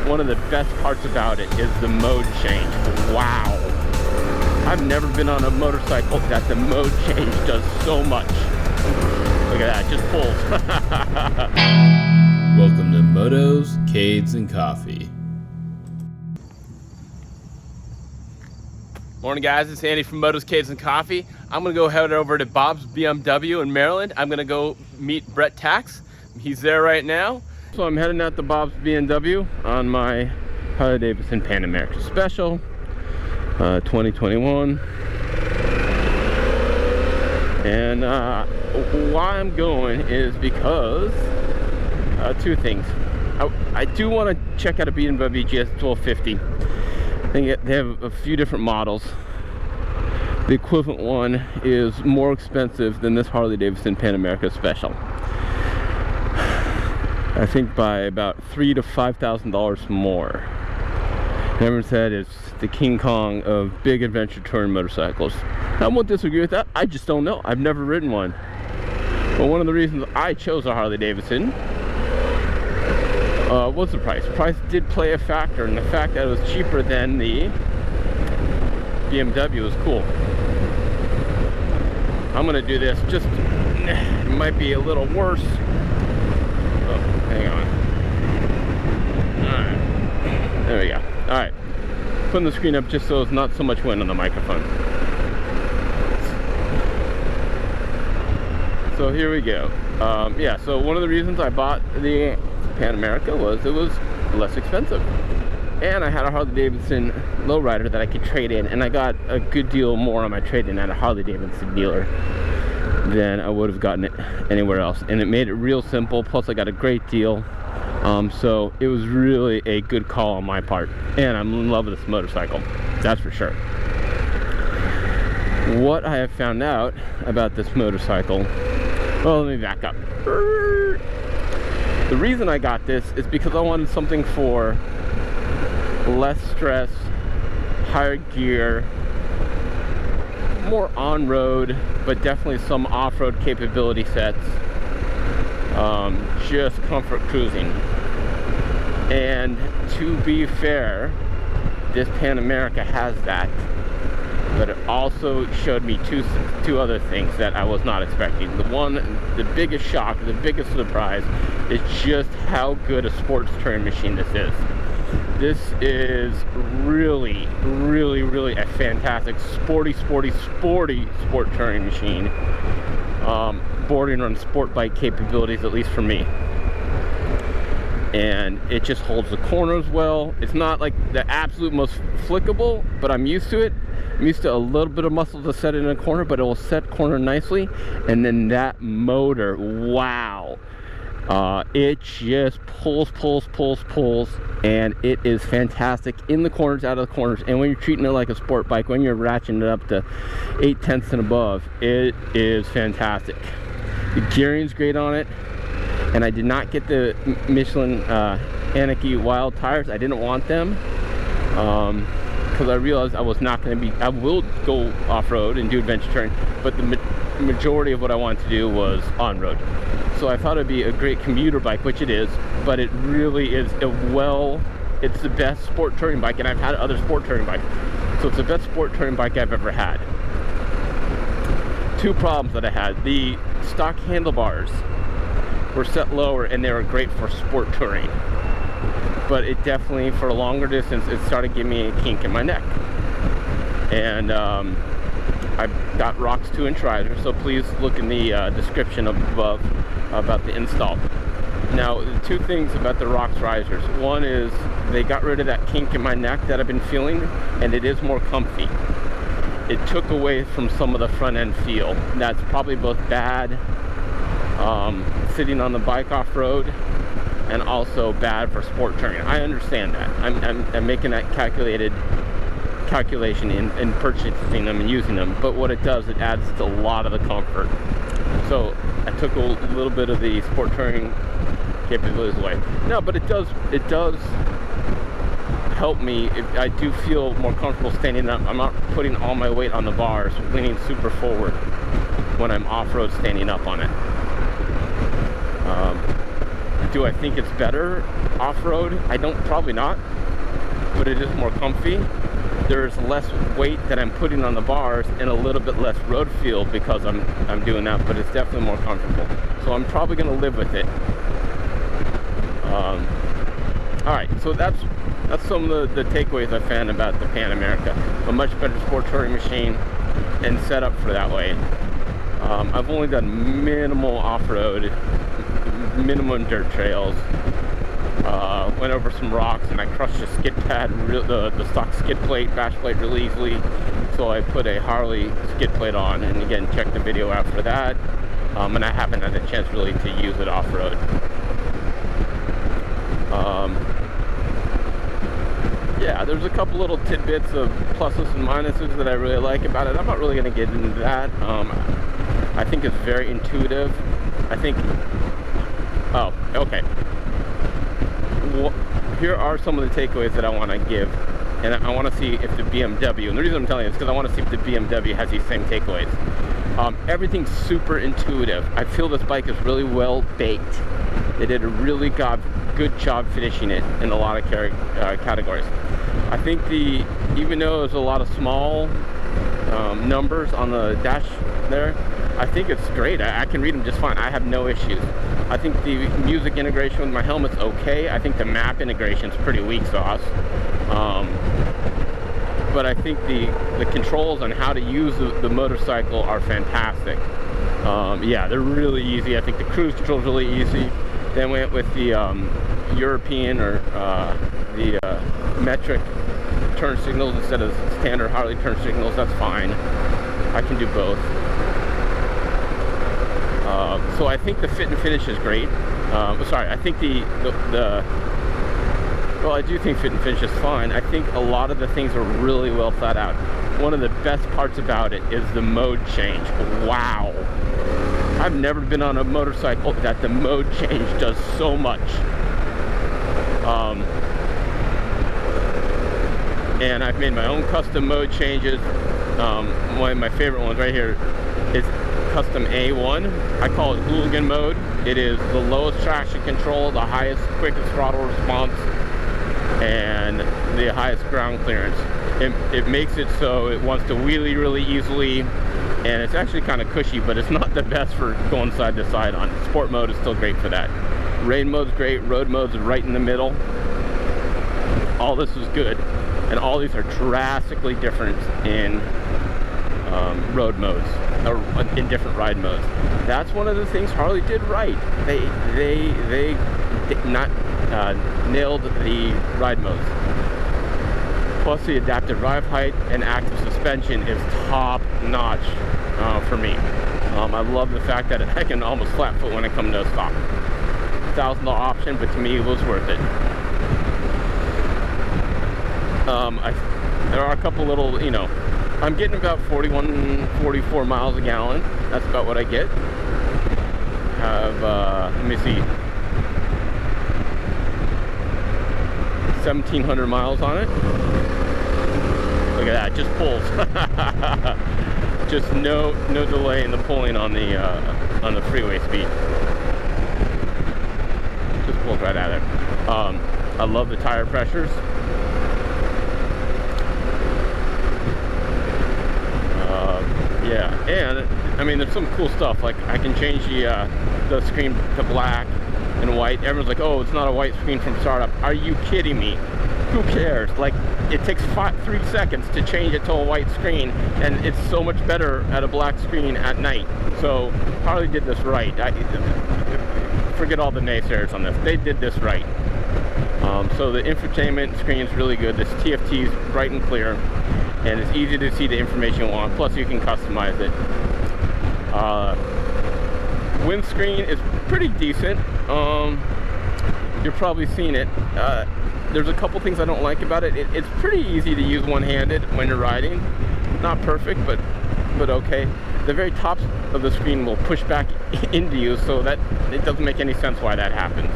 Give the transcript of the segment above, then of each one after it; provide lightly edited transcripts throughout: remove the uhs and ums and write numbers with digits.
one of the best parts about it is the mode change. Wow. I've never been on a motorcycle that the mode change does so much. Look at that, it just pulls. Welcome to Motos, Cades, and Coffee. Morning guys, it's Andy from Motos, Cades, and Coffee. I'm gonna go head over to Bob's BMW in Maryland. I'm gonna go meet Brett Tkacs. He's there right now. So I'm heading out to Bob's BMW on my Harley Davidson Pan America Special 2021. And why I'm going is because two things. I do want to check out a BMW GS 1250. I think they have a few different models. The equivalent one is more expensive than this Harley Davidson Pan America Special. I think by about $3,000 to $5,000 more. Everyone said it's the King Kong of big adventure touring motorcycles. I won't disagree with that. I just don't know. I've never ridden one. But one of the reasons I chose a Harley Davidson was the price. Price did play a factor, and the fact that it was cheaper than the BMW was cool. I'm gonna do this. Just it might be a little worse. Oh, hang on. All right, there we go. All right, putting the screen up just so it's not so much wind on the microphone. So here we go. Yeah, so one of the reasons I bought the Pan America was it was less expensive. And I had a Harley Davidson lowrider that I could trade in, and I got a good deal more on my trade-in at a Harley Davidson dealer than I would have gotten it anywhere else. And it made it real simple, plus I got a great deal. So it was really a good call on my part. And I'm in love with this motorcycle, that's for sure. What I have found out about this motorcycle, well, let me back up. The reason I got this is because I wanted something for less stress, higher gear, more on-road, but definitely some off-road capability sets. Just comfort cruising. And to be fair, this Pan America has that, but it also showed me two other things that I was not expecting. The biggest shock, the biggest surprise is just how good a sports touring machine this is. This is really, really, really a fantastic sporty sport touring machine. Bordering on sport bike capabilities, at least for me. And it just holds the corners well. It's not like the absolute most flickable, but I'm used to it. I'm used to a little bit of muscle to set it in a corner, but it will set corner nicely. And then that motor, wow. It just pulls, and it is fantastic in the corners, out of the corners. And when you're treating it like a sport bike, when you're ratcheting it up to 8/10 and above, it is fantastic. The gearing's great on it, and I did not get the Michelin Anarchy Wild tires. I didn't want them because I realized I was not going to be. I will go off-road and do adventure touring, but the majority of what I wanted to do was on-road. So I thought it'd be a great commuter bike, which it is, but it really is it's the best sport touring bike, and I've had other sport touring bikes, so it's the best sport touring bike I've ever had. Two problems that I had: the stock handlebars were set lower, and they were great for sport touring, but it definitely, for a longer distance, it started giving me a kink in my neck. And I got ROX 2-inch riser, so please look in the description above about the install. Now, the two things about the ROX risers: one is they got rid of that kink in my neck that I've been feeling, and it is more comfy. It took away from some of the front end feel. That's probably both bad sitting on the bike off-road, and also bad for sport touring. I understand that. I'm making that calculation in purchasing them and using them, but what it does, it adds to a lot of the comfort. So I took a little bit of the sport touring capabilities away. No, but it does help me. I do feel more comfortable standing up. I'm not putting all my weight on the bars, leaning super forward when I'm off-road standing up on it. Do I think it's better off-road? Probably not, but it is more comfy. There's less weight that I'm putting on the bars and a little bit less road feel because I'm doing that, but it's definitely more comfortable. So I'm probably going to live with it. All right, so that's some of the takeaways I found about the Pan America. A much better sport touring machine and set up for that way. I've only done minimal off-road, minimum dirt trails. Went over some rocks and I crushed the skid pad, the stock skid plate, bash plate really easily. So I put a Harley skid plate on, and again, check the video after that. And I haven't had a chance really to use it off-road. Yeah, there's a couple little tidbits of pluses and minuses that I really like about it. I'm not really going to get into that. I think it's very intuitive. I think, oh, okay. Here are some of the takeaways that I want to give, and I want to see if the BMW, and the reason I'm telling you is because I want to see if the BMW has these same takeaways. Everything's super intuitive. I feel this bike is really well baked. They did a really good job finishing it in a lot of categories. I think even though there's a lot of small numbers on the dash there, I think it's great. I can read them just fine. I have no issues. I think the music integration with my helmet's okay. I think the map integration's pretty weak sauce. But I think the controls on how to use the motorcycle are fantastic. Yeah, they're really easy. I think the cruise control is really easy. Then went with the European or the metric turn signals instead of standard Harley turn signals. That's fine. I can do both. So I think the fit and finish is great. Sorry, I think well, I do think fit and finish is fine. I think a lot of the things are really well thought out. One of the best parts about it is the mode change. Wow. I've never been on a motorcycle that the mode change does so much. And I've made my own custom mode changes. One of my favorite ones right here is custom A1. I call it hooligan mode. It is the lowest traction control, the highest, quickest throttle response, and the highest ground clearance. It makes it so it wants to wheelie really easily, and it's actually kind of cushy, but it's not the best for going side to side on. Sport mode is still great for that. Rain mode's great, road mode's right in the middle. All this is good, and all these are drastically different in road modes, or in different ride modes. That's one of the things Harley did right. They did not nailed the ride modes. Plus the adaptive drive height and active suspension is top notch for me. I love the fact that I can almost flat foot when I come to a stop. $1,000 option, but to me it was worth it. There are a couple little, I'm getting about 44 miles a gallon. That's about what I get. Have, let me see, 1,700 miles on it. Look at that, just pulls. Just no delay in the pulling on the freeway speed. Just pulls right at it. I love the tire pressures. Yeah, and I mean, there's some cool stuff. Like I can change the screen to black and white. Everyone's like, "Oh, it's not a white screen from startup." Are you kidding me? Who cares? Like, it takes 3 seconds to change it to a white screen, and it's so much better at a black screen at night. So Harley did this right. Forget all the naysayers on this. They did this right. So the infotainment screen is really good. This TFT is bright and clear, and it's easy to see the information you want. Plus, you can customize it. Windscreen is pretty decent. You've probably seen it. There's a couple things I don't like about it. It's pretty easy to use one-handed when you're riding. Not perfect, but okay. The very top of the screen will push back into you, so that it doesn't make any sense why that happens.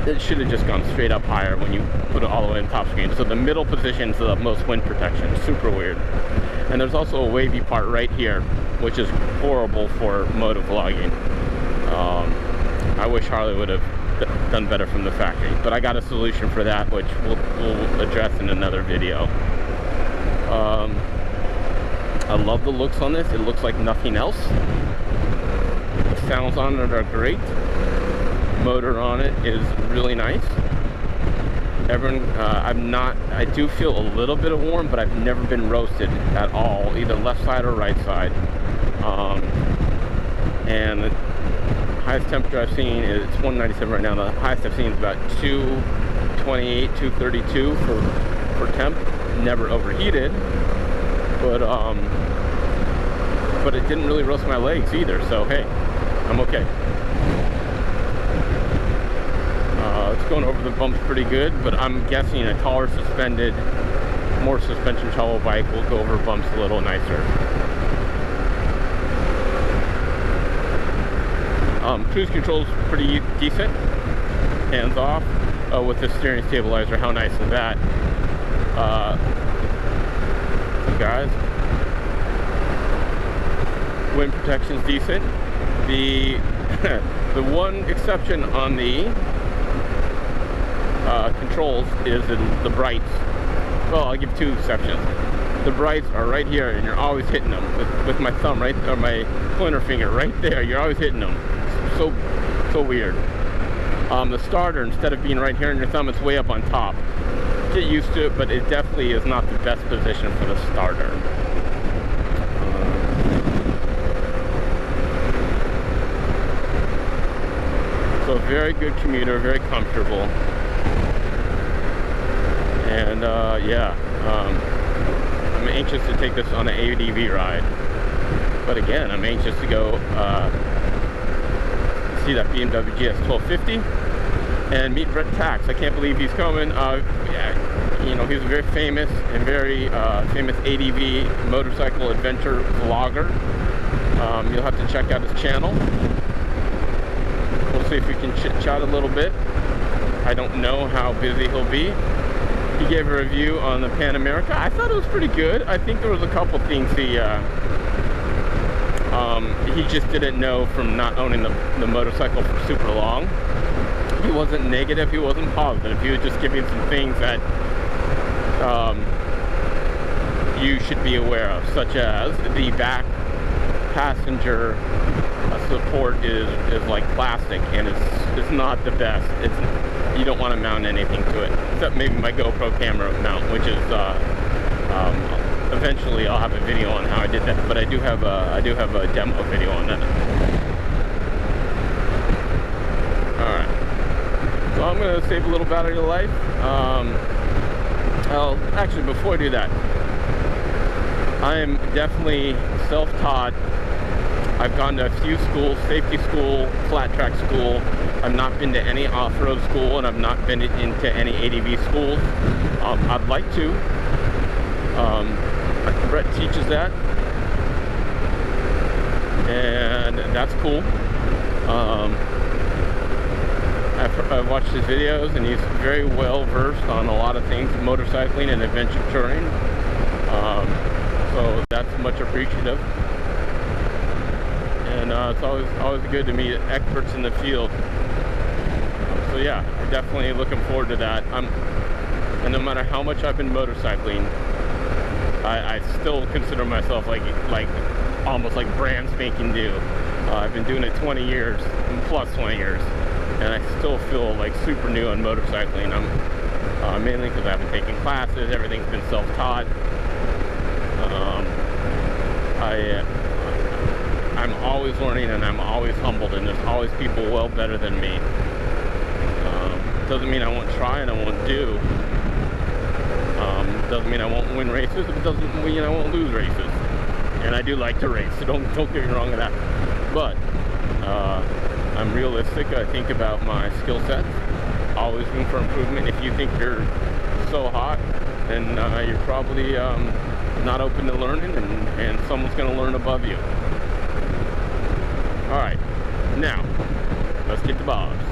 It should have just gone straight up higher when you put it all the way in the top screen. So the middle position is the most wind protection. Super weird. And there's also a wavy part right here, which is horrible for motovlogging. I wish Harley would have done better from the factory. But I got a solution for that, which we'll address in another video. I love the looks on this. It looks like nothing else. The sounds on it are great. Motor on it is really nice. I do feel a little bit of warm, but I've never been roasted at all, either left side or right side. And the highest temperature I've seen is, it's 197 right now. The highest I've seen is about 228, 232 for temp. Never overheated, but it didn't really roast my legs either, so hey, I'm okay. It's going over the bumps pretty good, but I'm guessing a taller suspended, more suspension travel bike will go over bumps a little nicer. Cruise control's pretty decent, hands off, with the steering stabilizer. How nice is that? Guys, wind protection's decent. The the one exception on the controls is the brights. Well, I'll give two exceptions. The brights are right here, and you're always hitting them with my thumb, right, or my pointer finger right there. You're always hitting them. So weird. The starter, instead of being right here in your thumb, it's way up on top. Get used to it, but it definitely is not the best position for the starter. So very good commuter, very comfortable. And yeah, I'm anxious to take this on an ADV ride. But again, I'm anxious to go see that BMW GS 1250 and meet Brett Tkacs. I can't believe he's coming. You know, he's a very famous and very famous ADV motorcycle adventure vlogger. You'll have to check out his channel. We'll see if we can chit-chat a little bit. I don't know how busy he'll be. He gave a review on the Pan America. I thought it was pretty good. I think there was a couple things he just didn't know from not owning the motorcycle for super long. He wasn't negative, he wasn't positive. He was just giving some things that you should be aware of, such as the back passenger support is like plastic, and it's not the best. You don't want to mount anything to it, except maybe my GoPro camera mount, which is eventually I'll have a video on how I did that, but I do have a demo video on that. Alright, so I'm going to save a little battery life. Well, actually, before I do that, I am definitely self-taught. I've gone to a few schools, safety school, flat track school. I've not been to any off-road school, and I've not been into any ADV schools. I'd like to. Brett teaches that, and that's cool. I've watched his videos, and he's very well versed on a lot of things, motorcycling and adventure touring. So that's much appreciative. And it's always good to meet experts in the field. So yeah, I'm definitely looking forward to that. And no matter how much I've been motorcycling, I still consider myself like almost like brand spanking new. I've been doing it 20 years, plus 20 years, and I still feel like super new on motorcycling. I'm mainly because I haven't taken classes. Everything's been self-taught. I'm always learning, and I'm always humbled, and there's always people well better than me. Doesn't mean I won't try and I won't do. Doesn't mean I won't win races. It doesn't mean I won't lose races. And I do like to race, so don't get me wrong with that. But I'm realistic. I think about my skill sets. Always room for improvement. If you think you're so hot, then you're probably not open to learning, and someone's going to learn above you. All right, now let's get to Bob's.